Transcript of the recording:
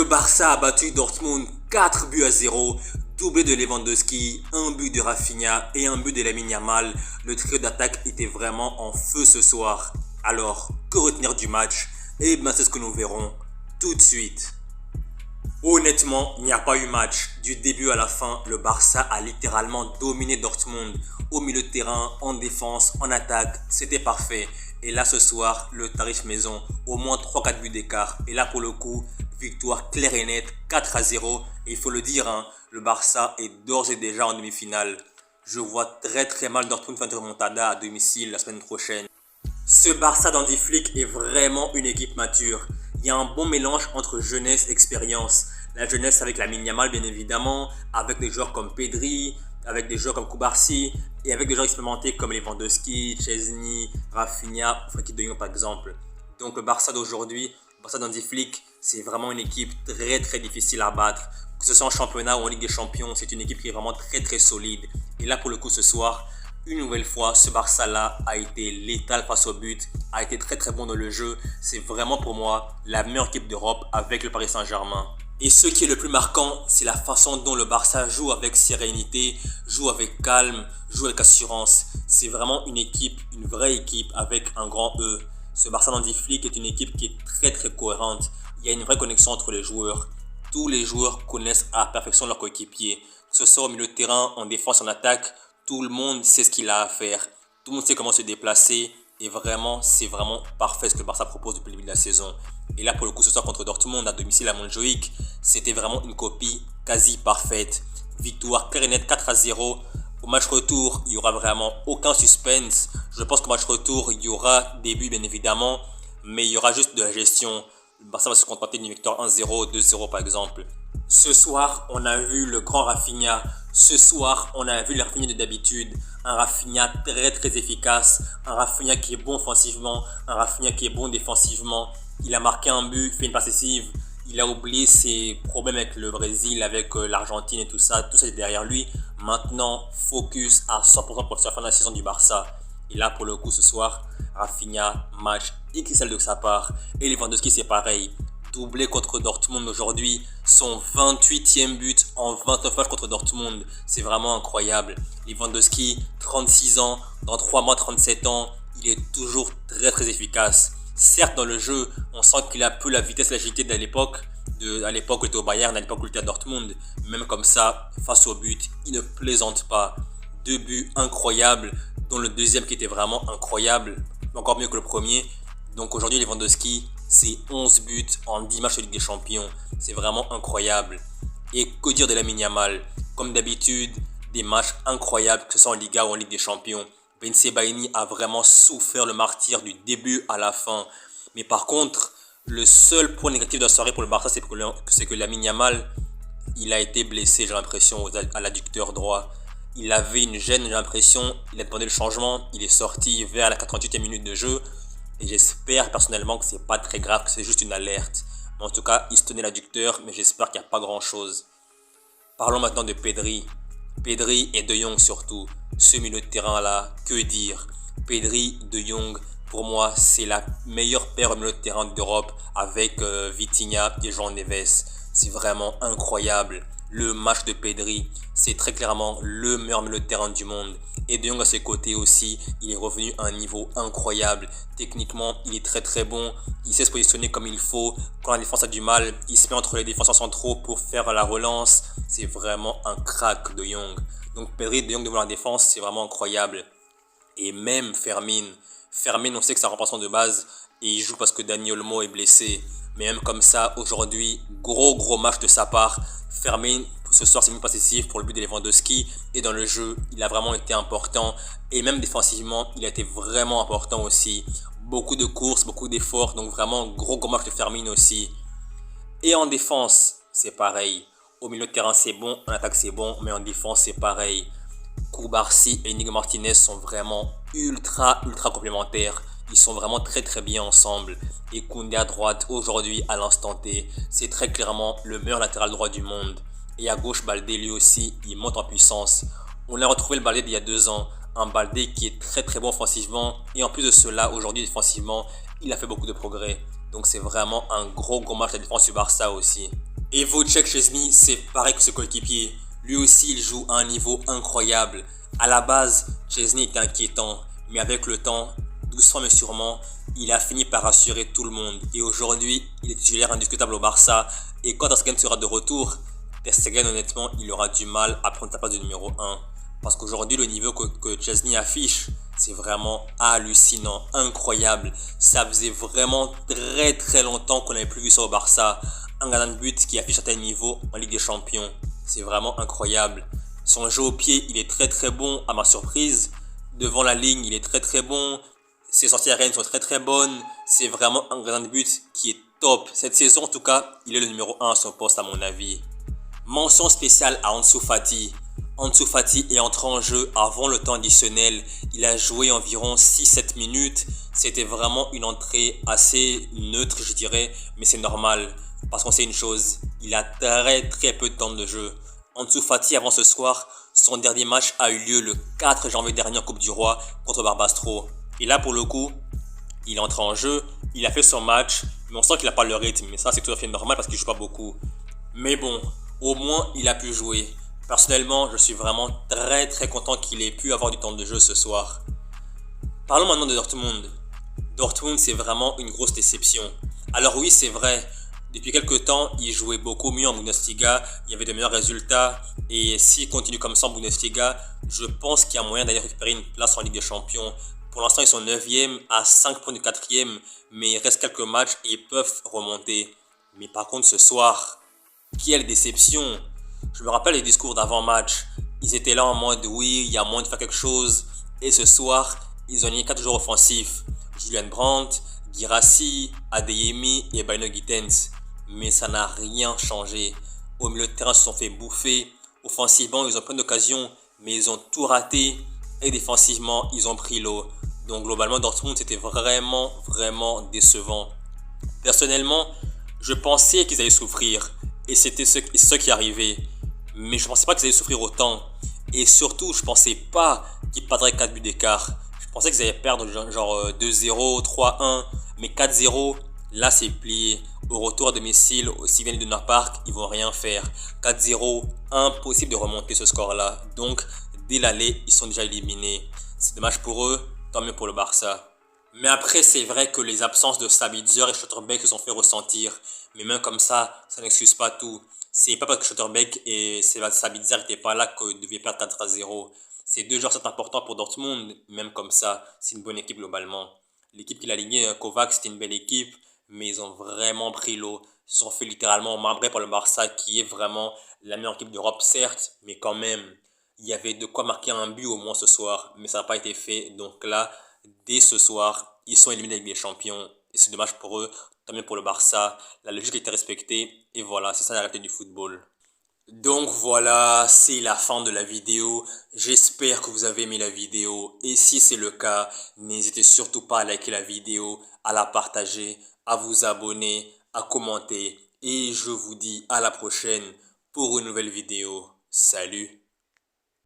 Le Barça a battu Dortmund 4 buts à 0, doublé de Lewandowski, un but de Rafinha et un but de Lamine Yamal. Le trio d'attaque était vraiment en feu ce soir. Alors, que retenir du match? Eh bien, c'est ce que nous verrons tout de suite. Honnêtement, il n'y a pas eu match. Du début à la fin, le Barça a littéralement dominé Dortmund. Au milieu de terrain, en défense, en attaque, c'était parfait. Et là ce soir, le tarif maison, au moins 3-4 buts d'écart. Et là pour le coup, victoire claire et nette, 4 à 0. Et il faut le dire, le Barça est d'ores et déjà en demi-finale. Je vois très mal Dortmund faire une remontada à domicile la semaine prochaine. Ce Barça d'Hansi Flick est vraiment une équipe mature. Il y a un bon mélange entre jeunesse et expérience. La jeunesse avec Lamine Yamal bien évidemment, avec des joueurs comme Pedri, avec des joueurs comme Koubarsi et avec des joueurs expérimentés comme Lewandowski, Chesney, Rafinha, Frenkie de Jong par exemple. Donc le Barça d'aujourd'hui, le Barça d'Hansi Flick, c'est vraiment une équipe très difficile à battre. Que ce soit en championnat ou en Ligue des Champions, c'est une équipe qui est vraiment très solide. Et là pour le coup ce soir, une nouvelle fois, ce Barça-là a été létal face au but, a été très bon dans le jeu. C'est vraiment pour moi la meilleure équipe d'Europe avec le Paris Saint-Germain. Et ce qui est le plus marquant, c'est la façon dont le Barça joue avec sérénité, joue avec calme, joue avec assurance. C'est vraiment une équipe, une vraie équipe avec un grand E. Ce Barça d'Hansi Flick est une équipe qui est très cohérente. Il y a une vraie connexion entre les joueurs. Tous les joueurs connaissent à la perfection leur coéquipier. Que ce soit au milieu de terrain, en défense, en attaque, tout le monde sait ce qu'il a à faire. Tout le monde sait comment se déplacer. Et vraiment, c'est vraiment parfait ce que le Barça propose depuis le début de la saison. Et là, pour le coup, ce soir contre Dortmund à domicile à Montjuïc, c'était vraiment une copie quasi parfaite. Victoire claire et nette 4 à 0. Au match retour, il n'y aura vraiment aucun suspense. Je pense qu'au match retour, il y aura des buts bien évidemment, mais il y aura juste de la gestion. Le Barça va se contenter d'une victoire 1-0, 2-0 par exemple. Ce soir, on a vu le grand Rafinha. Ce soir, on a vu le Rafinha de d'habitude. Un Rafinha très efficace. Un Rafinha qui est bon offensivement. Un Rafinha qui est bon défensivement. Il a marqué un but, fait une passe décisive. Il a oublié ses problèmes avec le Brésil, avec l'Argentine et tout ça. Tout ça est derrière lui. Maintenant, focus à 100% pour la fin de la saison du Barça. Et là, pour le coup, ce soir, Rafinha, match XXL de sa part. Et Lewandowski, c'est pareil. Doublé contre Dortmund aujourd'hui, son 28e but en 29 matchs contre Dortmund. C'est vraiment incroyable. Lewandowski, 36 ans, dans 3 mois 37 ans, il est toujours très efficace. Certes, dans le jeu, on sent qu'il a peu la vitesse et l'agilité à l'époque où il était au Bayern, à l'époque où il était à Dortmund. Même comme ça, face au but, il ne plaisante pas. 2 buts incroyables, dont le deuxième qui était vraiment incroyable, encore mieux que le premier. Donc aujourd'hui, Lewandowski, c'est 11 buts en 10 matchs de Ligue des Champions. C'est vraiment incroyable. Et que dire de Lamine Yamal? Comme d'habitude, des matchs incroyables, que ce soit en Liga ou en Ligue des Champions. Ben Sebaini a vraiment souffert le martyre du début à la fin. Mais par contre, le seul point négatif de la soirée pour le Barça, c'est que Lamine Yamal, il a été blessé, j'ai l'impression, à l'adducteur droit. Il avait une gêne, j'ai l'impression. Il a demandé le changement. Il est sorti vers la 88e minute de jeu. Et j'espère personnellement que c'est pas très grave, que c'est juste une alerte. Mais en tout cas, il se tenait l'adducteur, mais j'espère qu'il n'y a pas grand chose. Parlons maintenant de Pedri. Pedri et De Jong surtout. Ce milieu de terrain là, que dire? Pedri, De Jong, pour moi, c'est la meilleure paire au milieu de terrain d'Europe avec Vitinha et João Neves. C'est vraiment incroyable. Le match de Pedri, c'est très clairement le meilleur milieu de terrain du monde. Et De Jong à ses côtés aussi, il est revenu à un niveau incroyable. Techniquement, il est très bon. Il sait se positionner comme il faut. Quand la défense a du mal, il se met entre les défenseurs centraux pour faire la relance. C'est vraiment un crack De Jong. Donc Pedri, De Jong devant la défense, c'est vraiment incroyable. Et même Fermin, on sait que c'est un remplaçant de base et il joue parce que Dani Olmo est blessé. Mais même comme ça, aujourd'hui, gros match de sa part. Fermin, ce soir, c'est une passe décisive pour le but de Lewandowski. Et dans le jeu, il a vraiment été important. Et même défensivement, il a été vraiment important aussi. Beaucoup de courses, beaucoup d'efforts. Donc vraiment, gros match de Fermin aussi. Et en défense, c'est pareil. Au milieu de terrain, c'est bon. En attaque, c'est bon. Mais en défense, c'est pareil. Koubarsi et Inigo Martinez sont vraiment ultra complémentaires. Ils sont vraiment très bien ensemble. Et Koundé à droite, aujourd'hui, à l'instant T, c'est très clairement le meilleur latéral droit du monde. Et à gauche, Baldé, lui aussi, il monte en puissance. On a retrouvé le Baldé d'il y a 2 ans. Un Baldé qui est très bon offensivement. Et en plus de cela, aujourd'hui, défensivement, il a fait beaucoup de progrès. Donc c'est vraiment un gros match de la défense du Barça aussi. Et Wojciech Szczęsny, c'est pareil que ce coéquipier. Lui aussi, il joue à un niveau incroyable. À la base, Szczęsny était inquiétant, mais avec le temps, doucement mais sûrement, il a fini par rassurer tout le monde. Et aujourd'hui, il est titulaire indiscutable au Barça. Et quand Ter Stegen sera de retour, Ter Stegen, honnêtement, il aura du mal à prendre sa place de numéro 1. Parce qu'aujourd'hui, le niveau que Szczęsny affiche, c'est vraiment hallucinant, incroyable. Ça faisait vraiment très longtemps qu'on n'avait plus vu ça au Barça. Un gardien de but qui affiche un tel niveau en Ligue des Champions. C'est vraiment incroyable. Son jeu au pied, il est très bon à ma surprise. Devant la ligne, il est très bon. Ses sorties aériennes sont très bonnes. C'est vraiment un gardien de but qui est top. Cette saison, en tout cas, il est le numéro 1 à son poste à mon avis. Mention spéciale à Ansu Fati. Ansu Fati est entré en jeu avant le temps additionnel. Il a joué environ 6-7 minutes. C'était vraiment une entrée assez neutre, je dirais, mais c'est normal. Parce qu'on sait une chose, il a très peu de temps de jeu. Ansu Fati, avant ce soir, son dernier match a eu lieu le 4 janvier dernier en Coupe du Roi contre Barbastro. Et là, pour le coup, il est entré en jeu, il a fait son match, mais on sent qu'il n'a pas le rythme. Mais ça, c'est tout à fait normal parce qu'il ne joue pas beaucoup. Mais bon, au moins, il a pu jouer. Personnellement, je suis vraiment très content qu'il ait pu avoir du temps de jeu ce soir. Parlons maintenant de Dortmund. Dortmund, c'est vraiment une grosse déception. Alors oui, c'est vrai, depuis quelques temps, il jouait beaucoup mieux en Bundesliga, il y avait de meilleurs résultats, et s'il continue comme ça en Bundesliga, je pense qu'il y a moyen d'aller récupérer une place en Ligue des Champions. Pour l'instant, ils sont 9e à 5 points du 4e, mais il reste quelques matchs et ils peuvent remonter. Mais par contre, ce soir, quelle déception! Je me rappelle les discours d'avant-match. Ils étaient là en mode oui, il y a moyen de faire quelque chose. Et ce soir, ils ont gagné 4 joueurs offensifs. Julian Brandt, Guirassy, Adeyemi et Bino Gittens. Mais ça n'a rien changé. Au milieu de terrain, ils se sont fait bouffer. Offensivement, ils ont plein d'occasions, mais ils ont tout raté. Et défensivement, ils ont pris l'eau. Donc globalement, Dortmund, c'était vraiment décevant. Personnellement, je pensais qu'ils allaient souffrir. Et c'était ce qui arrivait. Mais je ne pensais pas qu'ils allaient souffrir autant. Et surtout, je ne pensais pas qu'ils perdraient 4 buts d'écart. Je pensais qu'ils allaient perdre genre 2-0, 3-1. Mais 4-0, là c'est plié. Au retour à domicile, au Signal Iduna Park, ils vont rien faire. 4-0, impossible de remonter ce score-là. Donc, dès l'aller, ils sont déjà éliminés. C'est dommage pour eux, tant mieux pour le Barça. Mais après, c'est vrai que les absences de Sabitzer et Schlotterbeck se sont fait ressentir. Mais même comme ça n'excuse pas tout. C'est pas parce que Schlotterbeck et Sabitzer n'étaient pas là qu'ils devaient perdre 4-0. Ces deux joueurs sont importants pour Dortmund, même comme ça, c'est une bonne équipe globalement. L'équipe qu'il a alignée, Kovac, c'était une belle équipe, mais ils ont vraiment pris l'eau. Ils se sont fait littéralement marbrer par le Barça, qui est vraiment la meilleure équipe d'Europe, certes, mais quand même, il y avait de quoi marquer un but au moins ce soir, mais ça n'a pas été fait. Donc là, dès ce soir, ils sont éliminés avec des champions. Et c'est dommage pour eux, tant mieux pour le Barça. La logique a été respectée. Et voilà, c'est ça la réalité du football. Donc voilà, c'est la fin de la vidéo. J'espère que vous avez aimé la vidéo. Et si c'est le cas, n'hésitez surtout pas à liker la vidéo, à la partager, à vous abonner, à commenter. Et je vous dis à la prochaine pour une nouvelle vidéo. Salut!